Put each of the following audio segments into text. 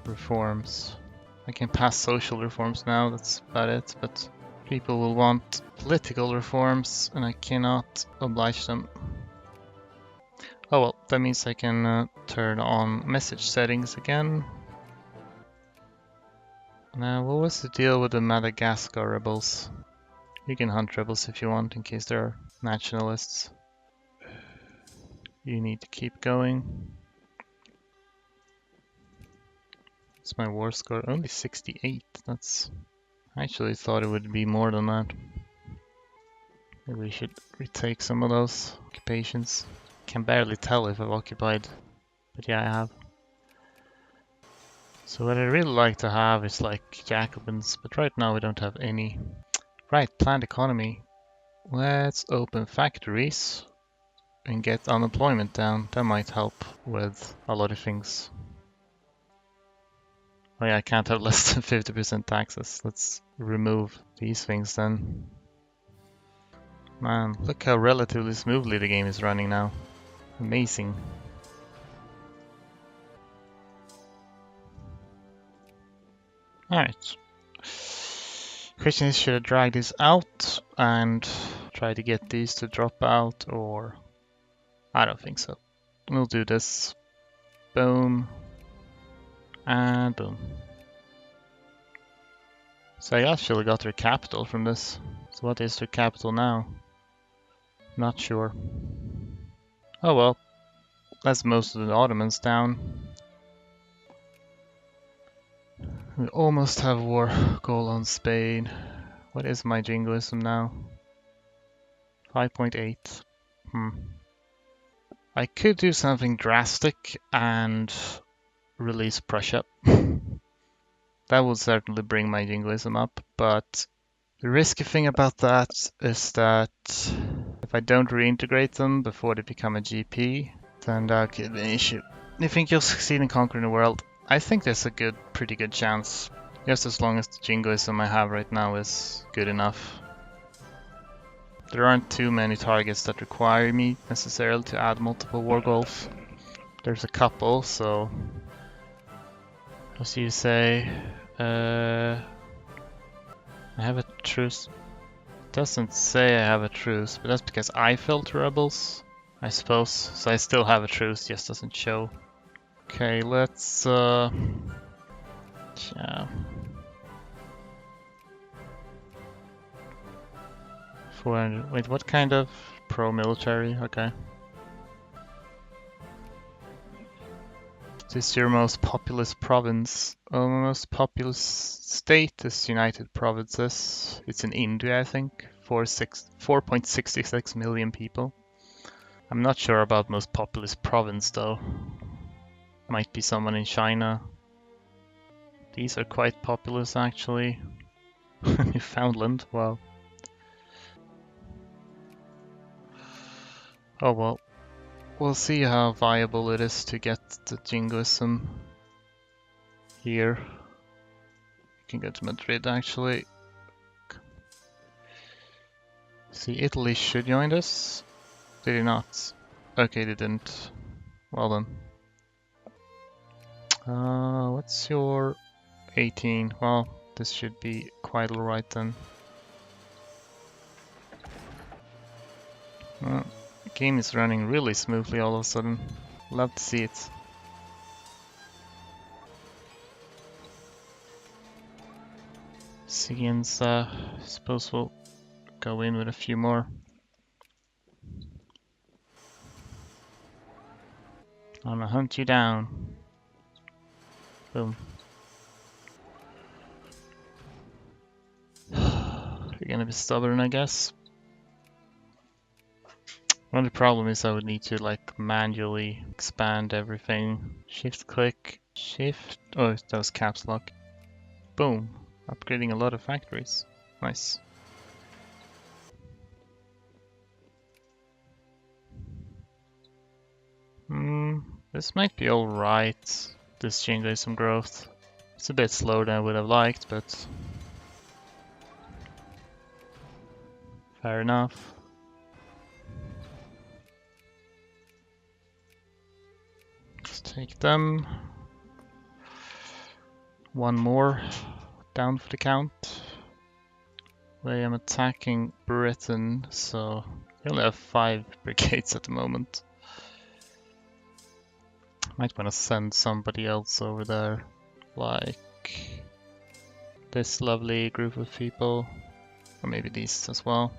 Reforms. I can pass social reforms now, that's about it, but people will want political reforms and I cannot oblige them. Oh well, that means I can turn on message settings again. Now, what was the deal with the Madagascar rebels? You can hunt rebels if you want, in case they're nationalists. You need to keep going. What's my war score? Only 68. That's... I actually thought it would be more than that. Maybe we should retake some of those occupations. Can barely tell if I've occupied, but yeah, I have. So what I'd really like to have is like Jacobins, but right now we don't have any. Right, planned economy. Let's open factories and get unemployment down. That might help with a lot of things. Oh yeah, I can't have less than 50% taxes. Let's remove these things then. Man, look how relatively smoothly the game is running now. Amazing. Alright. Question is, should I drag this out and try to get these to drop out, or... I don't think so. We'll do this. Boom. And boom. So I actually got their capital from this. So what is their capital now? Not sure. Oh well. That's most of the Ottomans down. We almost have war goal on Spain. What is my jingoism now? 5.8. I could do something drastic and release Prussia. That would certainly bring my jingoism up, but the risky thing about that is that if I don't reintegrate them before they become a GP, then that could be an issue. You think you'll succeed in conquering the world? I think there's a pretty good chance. Just as long as the jingoism I have right now is good enough. There aren't too many targets that require me necessarily to add multiple war goals. There's a couple, so... As you say... I have a truce. It doesn't say I have a truce, but that's because I fell to rebels, I suppose. So I still have a truce, just doesn't show. Okay, let's yeah. Wait, what kind of pro-military? Okay. This is your most populous province. Most populous state is United Provinces. It's in India, I think. 4.66 million people. I'm not sure about most populous province though. Might be someone in China. These are quite populous actually. Newfoundland, wow. Oh well. We'll see how viable it is to get the jingoism here. You can go to Madrid actually. See, Italy should join us. They did not. Okay, they didn't. Well then. What's your 18? Well, this should be quite alright then. Well, the game is running really smoothly all of a sudden. Love to see it. Sicilians, suppose we'll go in with a few more. I'm gonna hunt you down. Boom. You're gonna be stubborn, I guess. Only problem is I would need to like manually expand everything. Shift click, shift. Oh, that was caps lock. Boom. Upgrading a lot of factories. Nice. This might be alright. This jingoism growth. It's a bit slower than I would have liked, but fair enough. Let's take them. One more down for the count. I am attacking Britain, so we only have 5 brigades at the moment. Might want to send somebody else over there, like this lovely group of people, or maybe these as well.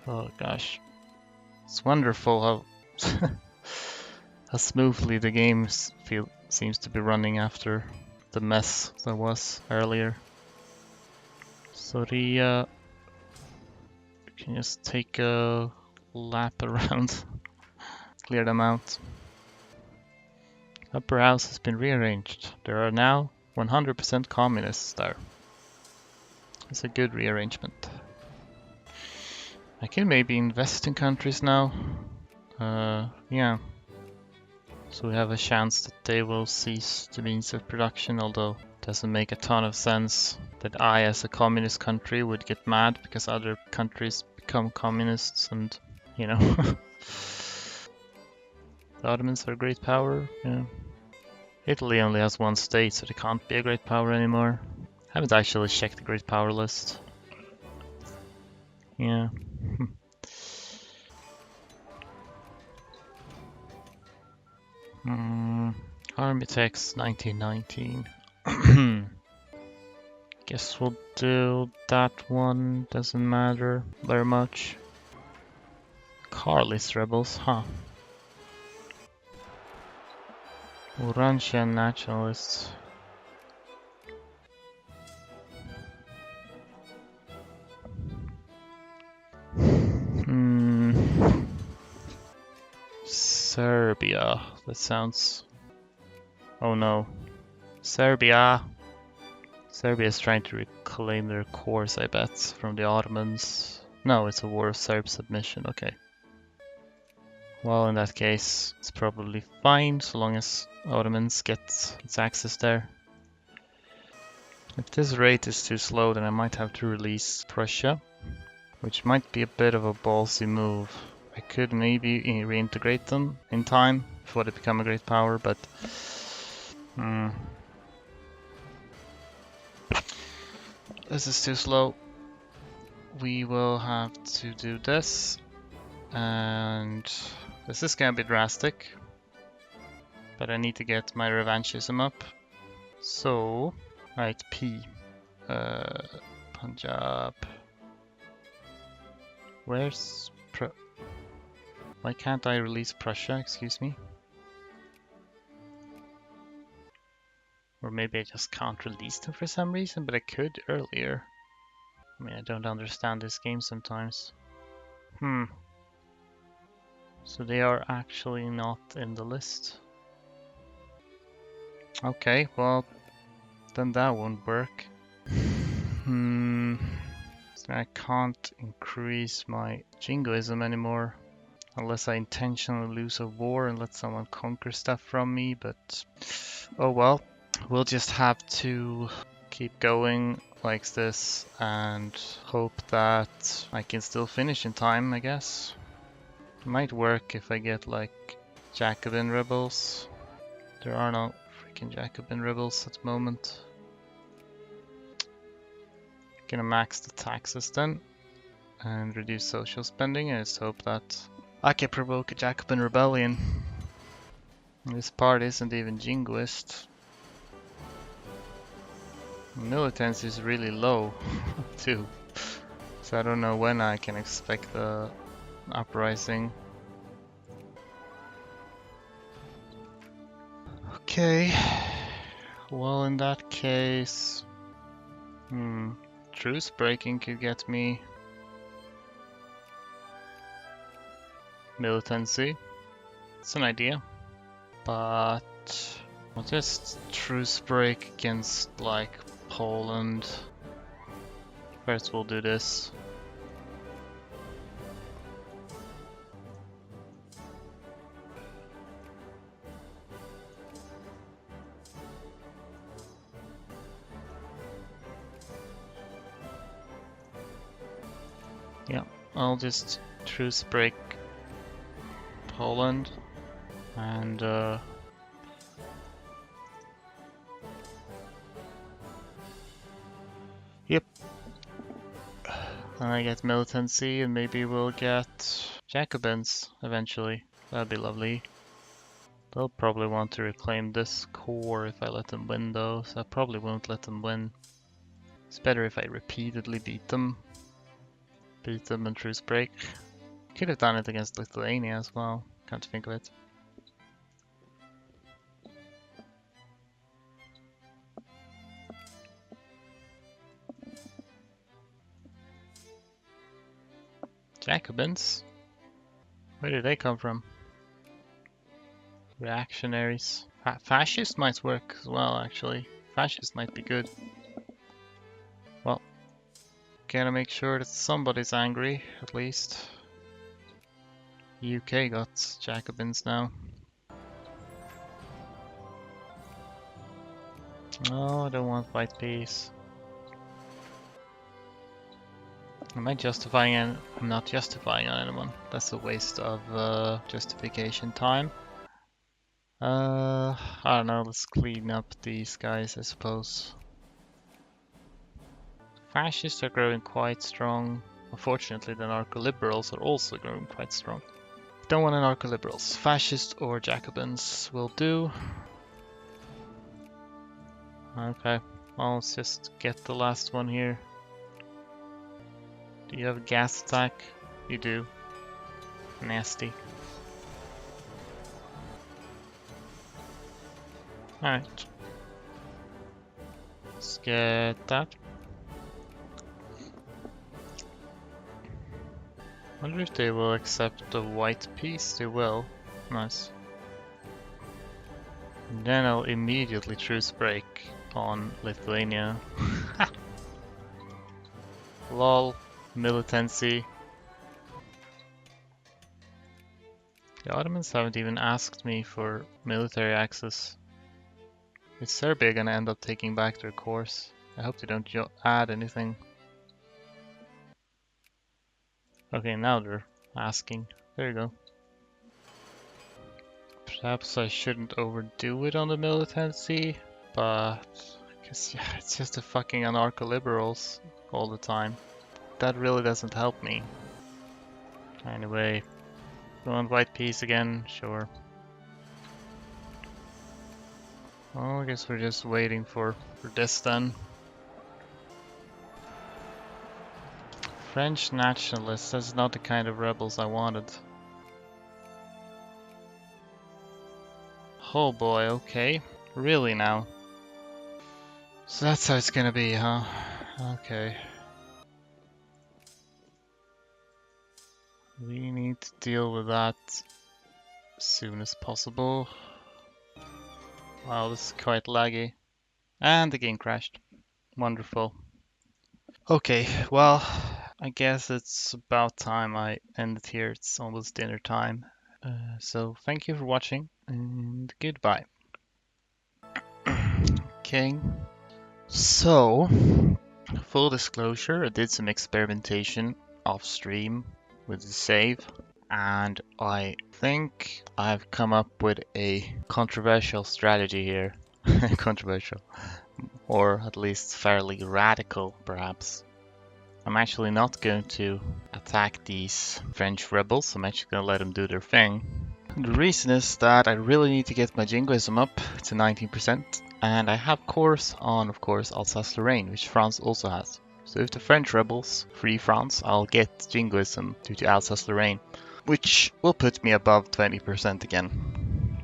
Oh gosh, it's wonderful how how smoothly the game seems to be running after the mess there was earlier. So the we can just take a lap around, clear them out. Upper house has been rearranged. There are now 100% communists there. It's a good rearrangement. I can maybe invest in countries now. Yeah. So we have a chance that they will cease the means of production, although it doesn't make a ton of sense that I, as a communist country, would get mad because other countries become communists and, you know. The Ottomans are a great power, yeah. Italy only has one state, so they can't be a great power anymore. I haven't actually checked the great power list. Yeah. Army text 1919. Guess we'll do that one. Doesn't matter very much. Carlist rebels, huh? Orangian nationalists. Serbia. That sounds... Oh no. Serbia. Serbia is trying to reclaim their cores, I bet, from the Ottomans. No, it's a war of Serb submission, okay. Well, in that case, it's probably fine, so long as Ottomans gets access there. If this rate is too slow, then I might have to release Prussia, which might be a bit of a ballsy move. I could maybe reintegrate them in time before they become a great power, but... This is too slow. We will have to do this, and this is gonna be drastic, but I need to get my revanchism up. So, right, P. Punjab. Where's Why can't I release Prussia, excuse me? Or maybe I just can't release them for some reason, but I could earlier. I mean, I don't understand this game sometimes. So they are actually not in the list. Okay, well, then that won't work. So I can't increase my jingoism anymore. Unless I intentionally lose a war and let someone conquer stuff from me, but... Oh well. We'll just have to keep going like this and hope that I can still finish in time, I guess. It might work if I get like Jacobin rebels. There are no freaking Jacobin rebels at the moment. Gonna max the taxes then and reduce social spending and just hope that I can provoke a Jacobin rebellion. This part isn't even jingoist. Militance is really low too, so I don't know when I can expect the uprising. Okay, well in that case, truce breaking could get me militancy. It's an idea, but I'll just truce break against like Poland. First we'll do this. I'll just truce break Poland and yep. And I get militancy and maybe we'll get Jacobins eventually. That'd be lovely. They'll probably want to reclaim this core if I let them win though, so I probably won't let them win. It's better if I repeatedly beat them. Beat them and truce break. Could have done it against Lithuania as well, come to think of it. Jacobins? Where did they come from? Reactionaries. Fascist might work as well, actually. Fascist might be good. Well, gotta make sure that somebody's angry, at least. UK got Jacobins now. Oh, I don't want white peace. Am I justifying it? I'm not justifying on anyone. That's a waste of justification time. I don't know, let's clean up these guys, I suppose. Fascists are growing quite strong. Unfortunately, the narco-liberals are also growing quite strong. Don't want narco-liberals. Fascists or Jacobins will do. Okay, well, let's just get the last one here. Do you have a gas attack? You do. Nasty. Alright. Let's get that. Wonder if they will accept the white peace. They will. Nice. And then I'll immediately truce break on Lithuania. Lol. Militancy. The Ottomans haven't even asked me for military access. Is Serbia gonna end up taking back their course? I hope they don't add anything. Okay, now they're asking. There you go. Perhaps I shouldn't overdo it on the militancy, but because yeah, it's just the fucking anarcho-liberals all the time. That really doesn't help me. Anyway, go on white peace again, sure. Well, I guess we're just waiting for this then. French nationalists, that's not the kind of rebels I wanted. Oh boy, okay. Really now? So that's how it's gonna be, huh? Okay. We need to deal with that as soon as possible. Wow, this is quite laggy. And the game crashed. Wonderful. Okay, well, I guess it's about time I end it here. It's almost dinner time. So thank you for watching and goodbye. Okay. So, full disclosure, I did some experimentation off stream with the save, and I think I've come up with a controversial strategy here. Controversial. Or at least fairly radical, perhaps. I'm actually not going to attack these French rebels, I'm actually going to let them do their thing. The reason is that I really need to get my jingoism up to 19%, and I have cores on, of course, Alsace-Lorraine, which France also has. So if the French rebels free France, I'll get jingoism due to Alsace-Lorraine, which will put me above 20% again.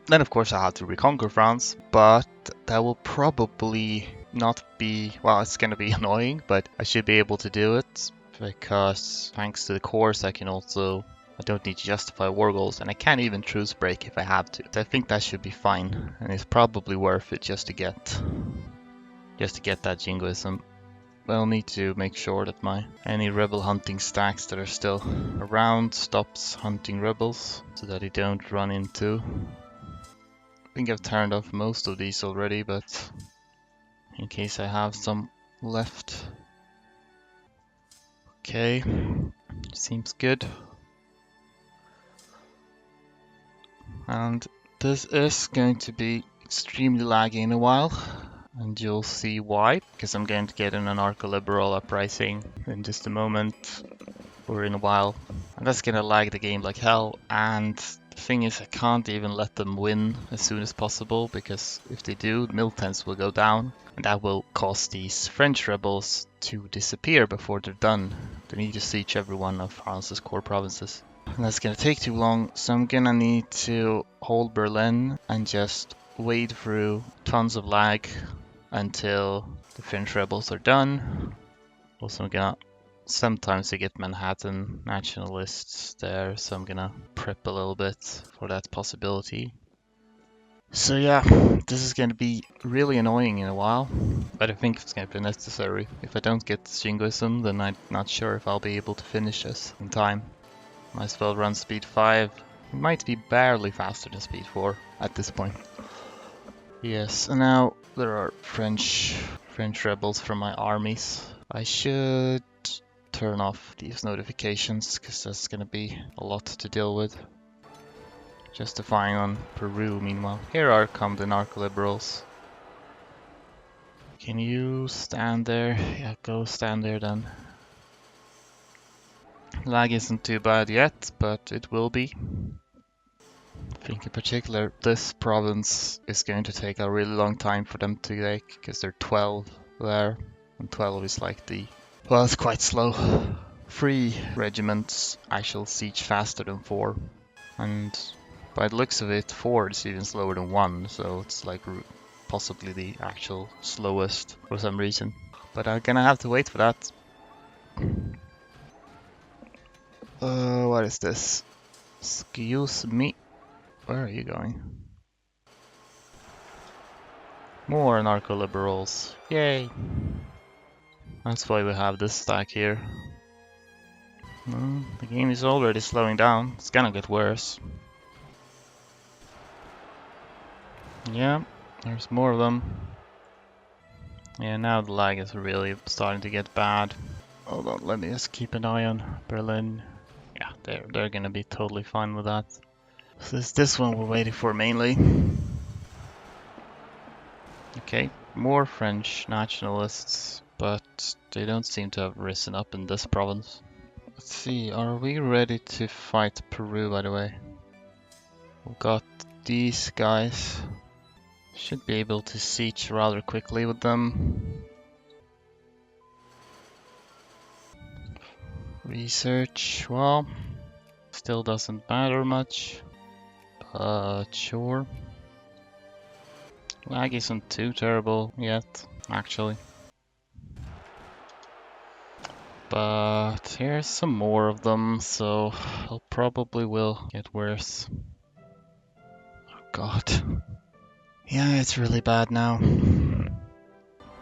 Then of course I'll have to reconquer France, but that will probably not be, well, it's gonna be annoying, but I should be able to do it, because thanks to the cores I don't need to justify war goals, and I can even truce break if I have to. So I think that should be fine, and it's probably worth it just to get that jingoism. I'll need to make sure that any rebel hunting stacks that are still around stops hunting rebels, so that they don't run into. I think I've turned off most of these already, but in case I have some left. Okay, Seems good. And this is going to be extremely laggy in a while. And you'll see why, because I'm going to get an anarcho-liberal uprising in just a moment or in a while. And that's gonna lag the game like hell. And the thing is, I can't even let them win as soon as possible, because if they do, militants will go down. And that will cause these French rebels to disappear before they're done. They need to siege every one of France's core provinces. And that's gonna take too long, so I'm gonna need to hold Berlin and just wade through tons of lag until the French rebels are done. Also, I'm gonna sometimes I get Manhattan nationalists there, so I'm gonna prep a little bit for that possibility. So yeah, this is gonna be really annoying in a while, but I think it's gonna be necessary. If I don't get Jingoism, then I'm not sure if I'll be able to finish this in time. Might as well run speed 5. It might be barely faster than speed 4 at this point. Yes, and now there are French rebels from my armies. I should turn off these notifications, because that's gonna be a lot to deal with. Justifying on Peru, meanwhile. Here come the narco-liberals. Can you stand there? Yeah, go stand there then. Lag isn't too bad yet, but it will be. I think in particular this province is going to take a really long time for them to take, because they're 12 there, and 12 is like the... well, it's quite slow. 3 regiments I shall siege faster than 4, and by the looks of it 4 is even slower than 1, so it's like possibly the actual slowest for some reason. But I'm gonna have to wait for that. What is this? Excuse me. Where are you going? More narco-liberals. Yay! That's why we have this stack here. Well, the game is already slowing down. It's gonna get worse. Yeah, there's more of them. Yeah, now the lag is really starting to get bad. Hold on, let me just keep an eye on Berlin. Yeah, they're gonna be totally fine with that. So it's this one we're waiting for mainly. Okay, more French nationalists, but they don't seem to have risen up in this province. Let's see, are we ready to fight Peru, by the way? We've got these guys. Should be able to siege rather quickly with them. Research, well, still doesn't matter much, but sure. Lag isn't too terrible yet, actually. But here's some more of them, so it probably will get worse. Oh god. Yeah, it's really bad now.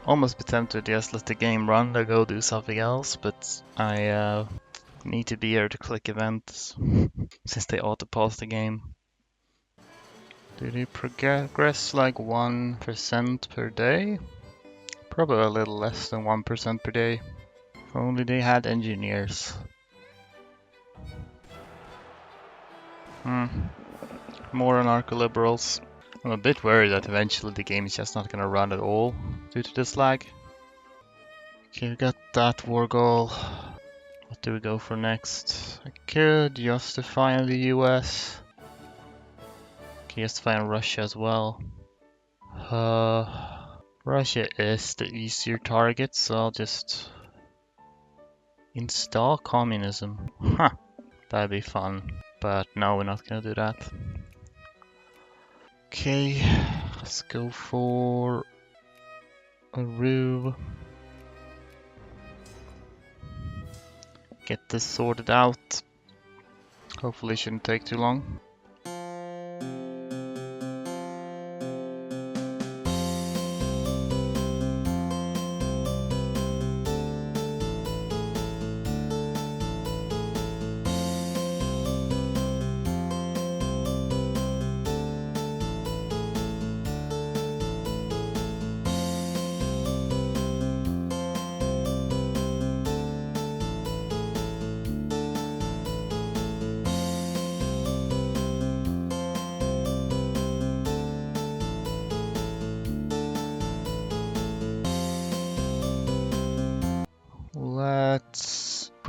Almost be tempted to just let the game run or go do something else, but I need to be here to click events since they auto-pause the game. Did it progress like 1% per day? Probably a little less than 1% per day. If only they had engineers. More anarcho-liberals. I'm a bit worried that eventually the game is just not gonna run at all due to this lag. Okay, we got that war goal. What do we go for next? I could justify on the US. Okay, justify on Russia as well. Russia is the easier target, so I'll just install communism. Huh, that'd be fun. But no, we're not gonna do that. Okay, let's go for a rube. Get this sorted out. Hopefully it shouldn't take too long.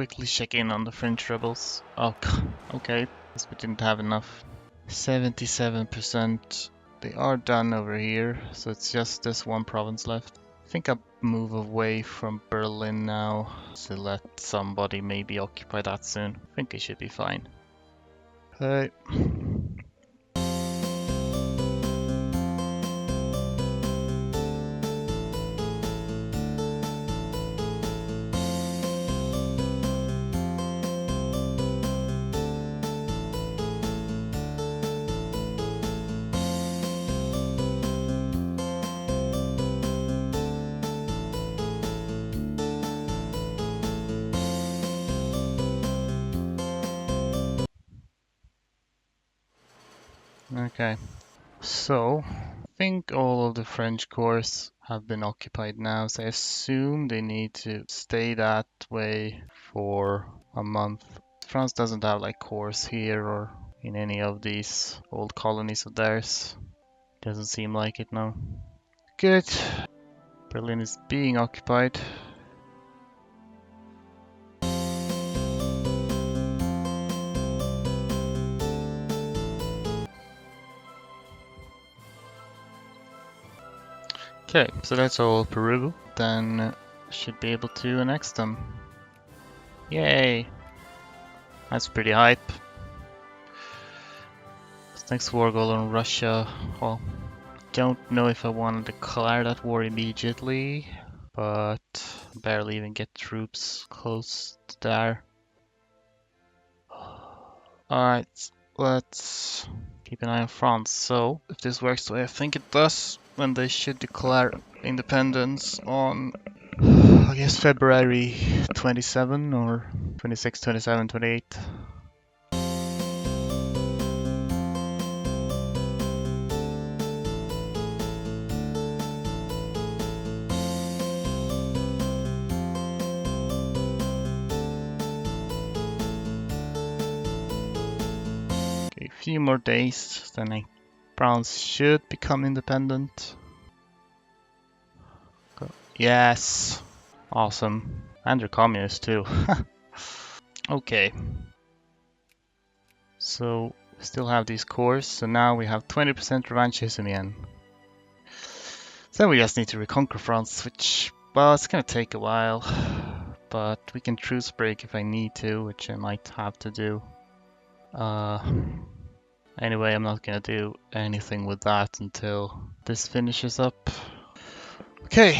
quickly check in on the French rebels. Oh, okay. Guess we didn't have enough. 77%. They are done over here, so it's just this one province left. I think I'll move away from Berlin now to let somebody maybe occupy that soon. I think it should be fine. Okay. Okay. So, I think all of the French cores have been occupied now, so I assume they need to stay that way for a month. France doesn't have like cores here or in any of these old colonies of theirs. Doesn't seem like it now. Good. Berlin is being occupied. Okay, so that's all Peru. Then should be able to annex them. Yay! That's pretty hype. Next war goal on Russia. Well, don't know if I want to declare that war immediately, but barely even get troops close to there. Alright, let's keep an eye on France. So, if this works the way I think it does, then they should declare independence on, I guess, February 27 or 26, 27, 28. A few more days, then France should become independent. Yes! Awesome. And they're communists too. Okay. So, we still have these cores, so now we have 20% revanchism again. So we just need to reconquer France, which, well, it's gonna take a while. But we can truce break if I need to, which I might have to do. Anyway, I'm not gonna do anything with that until this finishes up. Okay,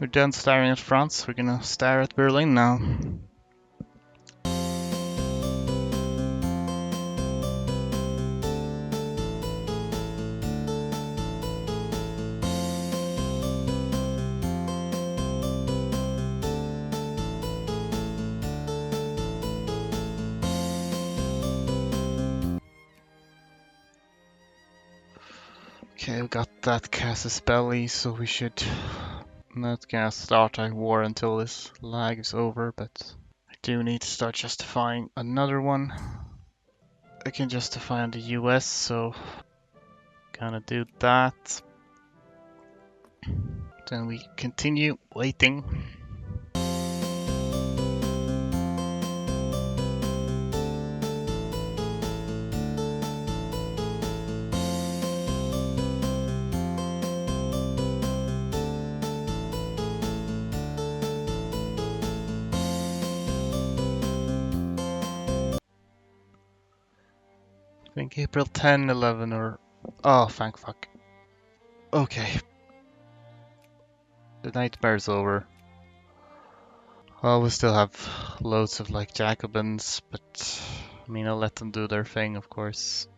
we're done staring at France. We're gonna stare at Berlin now. Okay, we got that casus belli, so we should not gonna start a war until this lag is over, but I do need to start justifying another one. I can justify on the US, so gonna do that. Then we continue waiting. I think April 10, 11 or... Oh, thank fuck. Okay. The nightmare's over. Well, we still have loads of like Jacobins, but I mean, I'll let them do their thing, of course.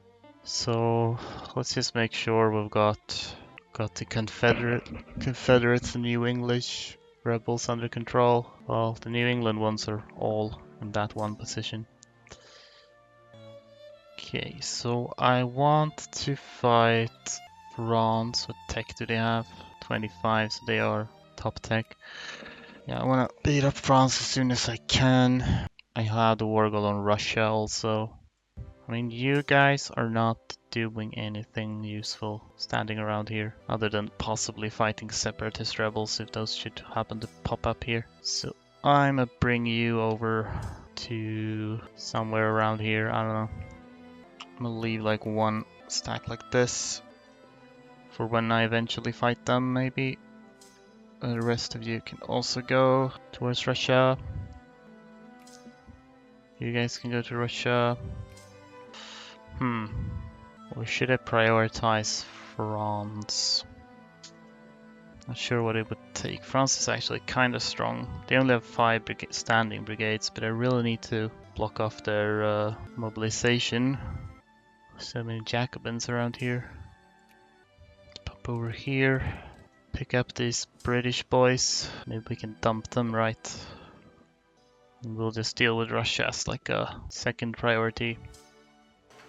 So let's just make sure we've got the Confederates and New English rebels under control. Well, the New England ones are all in that one position. Okay, so I want to fight France. What tech do they have? 25, so they are top tech. Yeah, I want to beat up France as soon as I can. I have the war goal on Russia also. I mean, you guys are not doing anything useful standing around here, other than possibly fighting separatist rebels if those should happen to pop up here. So I'm gonna bring you over to somewhere around here. I don't know. I'm gonna leave like one stack like this for when I eventually fight them, maybe. The rest of you can also go towards Russia. You guys can go to Russia. Or should I prioritize France? Not sure what it would take. France is actually kind of strong. They only have 5 standing brigades, but I really need to block off their mobilization. So many Jacobins around here. Let's pop over here. Pick up these British boys. Maybe we can dump them right. And we'll just deal with Russia as like a second priority.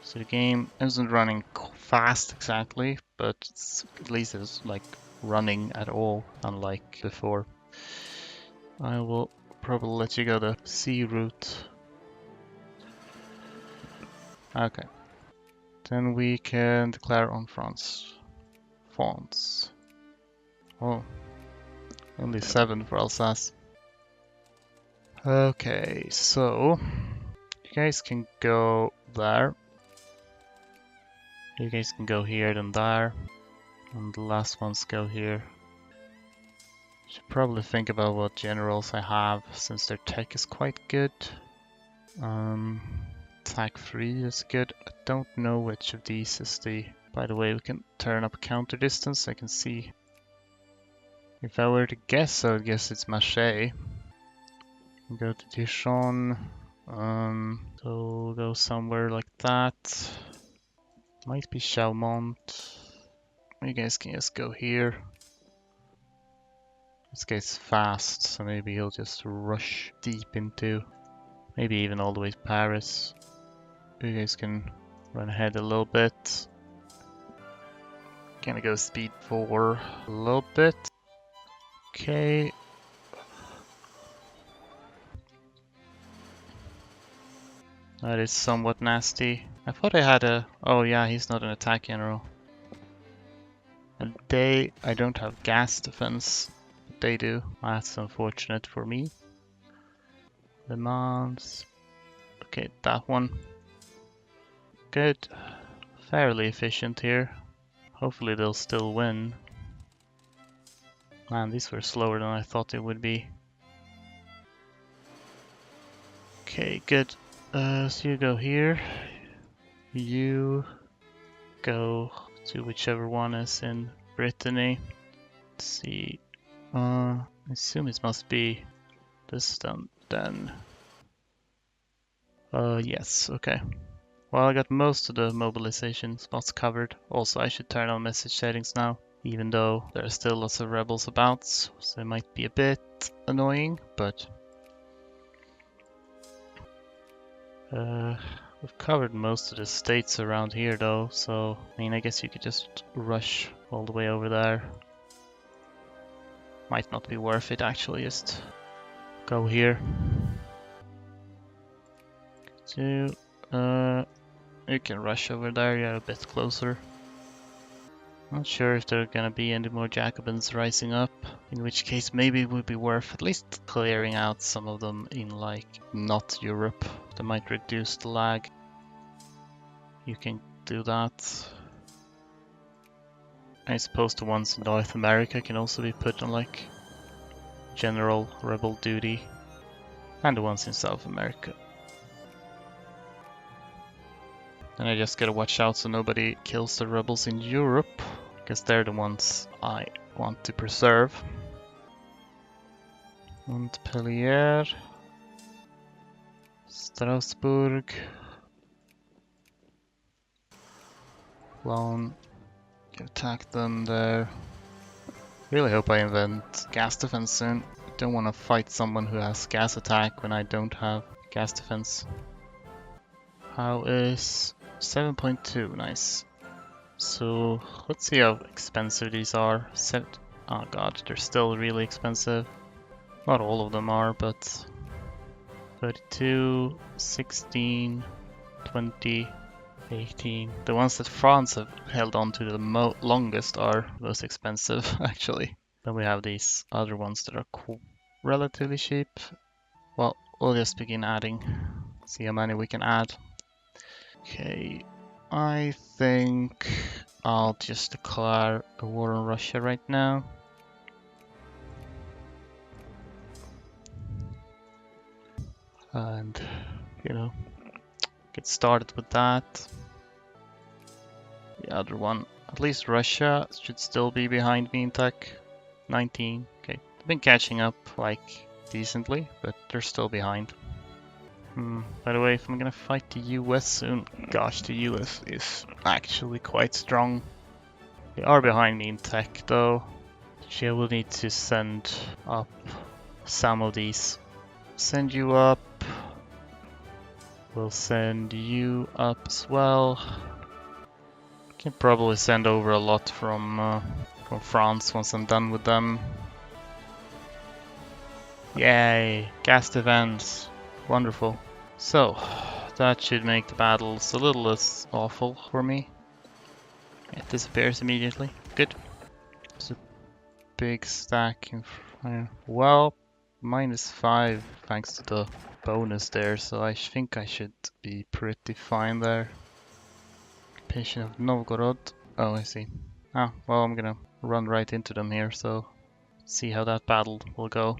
So the game isn't running fast exactly, but at least it's like running at all, unlike before. I will probably let you go the sea route. Okay. Then we can declare on France. France. Oh. Only 7 for Alsace. Okay, so you guys can go there. You guys can go here, then there. And the last ones go here. Should probably think about what generals I have, since their tech is quite good. Attack 3 is good. I don't know which of these is the... By the way, we can turn up counter distance. I can see. If I were to guess, I would guess it's Marseille. Go to Dijon. So we'll go somewhere like that. Might be Chalmont. You guys can just go here. This guy's fast, so maybe he'll just rush deep into, maybe even all the way to Paris. You guys can run ahead a little bit. Gonna go speed 4 a little bit. Okay. That is somewhat nasty. I thought I had a... Oh yeah, he's not an attack general. And I don't have gas defense. But they do. That's unfortunate for me. Le Mans. Okay, that one. Good. Fairly efficient here. Hopefully they'll still win. Man, these were slower than I thought they would be. Okay, good. So you go here. You go to whichever one is in Brittany. Let's see. I assume it must be this then. Yes, okay. Well, I got most of the mobilization spots covered. Also, I should turn on message settings now, even though there are still lots of rebels about, so it might be a bit annoying, but... we've covered most of the states around here though, so I mean, I guess you could just rush all the way over there. Might not be worth it actually, just go here. So, you can rush over there, you're a bit closer. Not sure if there are gonna be any more Jacobins rising up, in which case maybe it would be worth at least clearing out some of them in like not Europe. That might reduce the lag. You can do that. I suppose the ones in North America can also be put on like general rebel duty, and the ones in South America. And I just gotta watch out so nobody kills the rebels in Europe, because they're the ones I want to preserve. Montpellier, Strasbourg, Cologne, attack them there. Really hope I invent gas defense soon. I don't want to fight someone who has gas attack when I don't have gas defense. How is 7.2? Nice. So let's see how expensive these are. Oh god, they're still really expensive. Not all of them are, but 32, 16, 20, 18. The ones that France have held on to the longest are most expensive, actually. Then we have these other ones that are relatively cheap. Well, we'll just begin adding. See how many we can add. Okay, I think I'll just declare a war on Russia right now. And, you know, get started with that. The other one, at least Russia should still be behind me in tech. 19, okay. They've been catching up, like, decently, but they're still behind. By the way, if I'm gonna fight the US soon, gosh, the US is actually quite strong. They are behind me in tech, though. I will need to send up some of these. Send you up. We'll send you up as well. Can probably send over a lot from France once I'm done with them. Yay! Gas defense. Wonderful. So, that should make the battles a little less awful for me. It disappears immediately. Good. There's a big stack in front. Well, -5 thanks to the bonus there, so I think I should be pretty fine there. Occupation of Novgorod. Oh, I see. Ah, well, I'm gonna run right into them here, so see how that battle will go.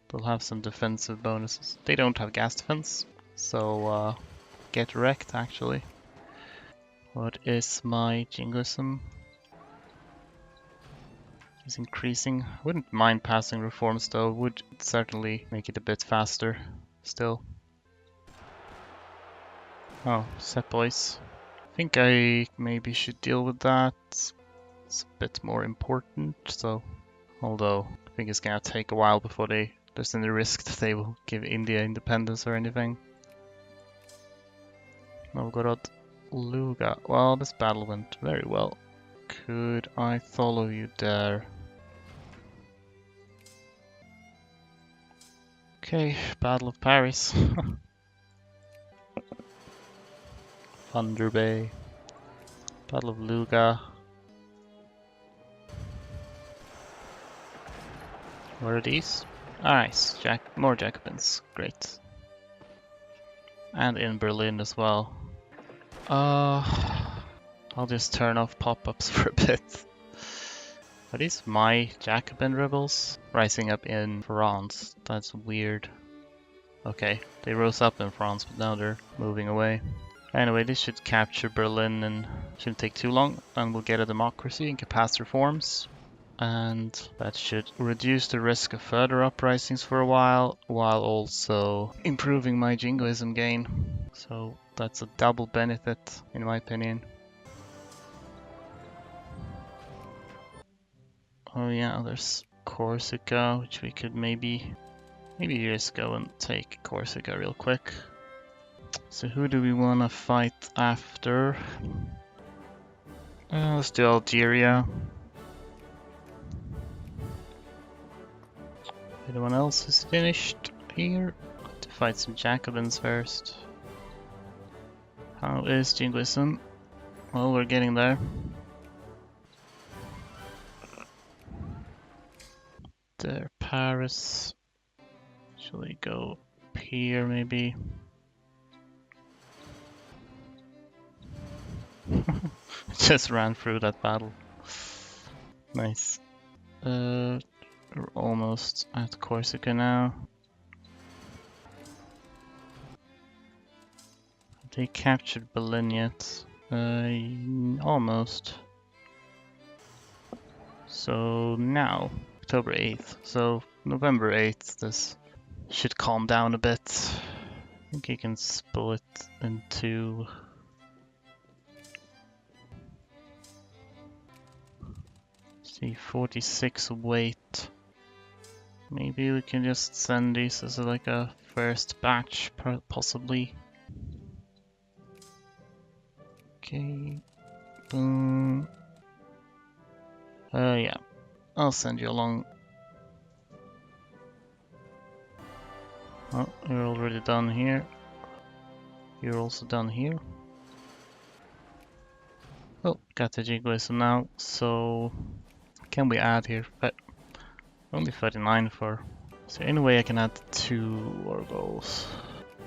They'll have some defensive bonuses. They don't have gas defense, so get wrecked actually. What is my jingoism? Is increasing. I wouldn't mind passing reforms though, would certainly make it a bit faster still. Oh, Sepoys. I think I maybe should deal with that. It's a bit more important, so although I think it's gonna take a while before there's any risk that they will give India independence or anything. Novgorod, Luga. Well, this battle went very well. Could I follow you there? Okay, Battle of Paris. Thunder Bay. Battle of Luga. What are these? Nice, more Jacobins. Great. And in Berlin as well. I'll just turn off pop-ups for a bit. Are these my Jacobin rebels? Rising up in France. That's weird. Okay, they rose up in France, but now they're moving away. Anyway, this should capture Berlin and shouldn't take too long, and we'll get a democracy and can pass reforms. And that should reduce the risk of further uprisings for a while also improving my jingoism gain. So that's a double benefit in my opinion. Oh yeah, there's Corsica, which we could maybe just go and take Corsica real quick. So who do we want to fight after? Let's do Algeria. Anyone else is finished here? Got to fight some Jacobins first. How is jingoism? Well, we're getting there. There, Paris. Shall we go up here maybe? Just ran through that battle. Nice. We're almost at Corsica now. Have they captured Berlin yet? Almost. So now, October 8th. So November 8th, this should calm down a bit. I think you can split into... See, 46 weight. Maybe we can just send these as like a first batch, possibly. Okay. Boom. Yeah. I'll send you along. Oh, you're already done here. You're also done here. Oh, got the jingoism now. So, can we add here? But Only 39 for. So in a way I can add 2 war goals.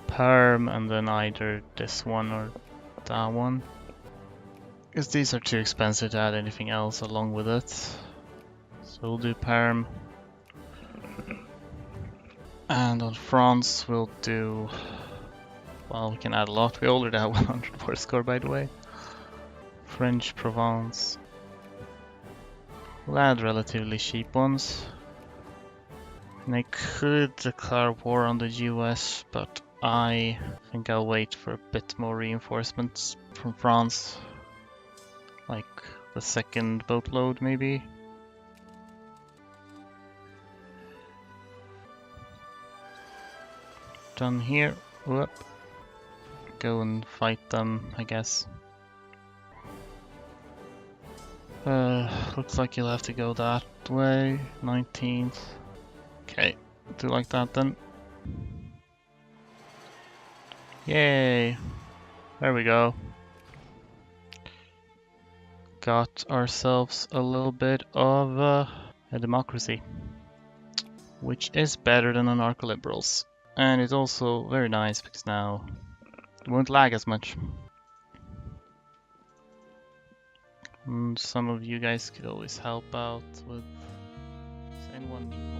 Perm and then either this one or that one. Because these are too expensive to add anything else along with it. So we'll do Perm. And on France we'll do... Well, we can add a lot. We already have 100 war score, by the way. French Provence. We'll add relatively cheap ones. And I could declare war on the US, but I think I'll wait for a bit more reinforcements from France. Like the second boatload, maybe. Done here. Whoop. Go and fight them, I guess. Looks like you'll have to go that way. 19th. Okay, do like that then. Yay! There we go. Got ourselves a little bit of a democracy, which is better than anarcho-liberals. And it's also very nice because now it won't lag as much. And some of you guys could always help out with... Does anyone need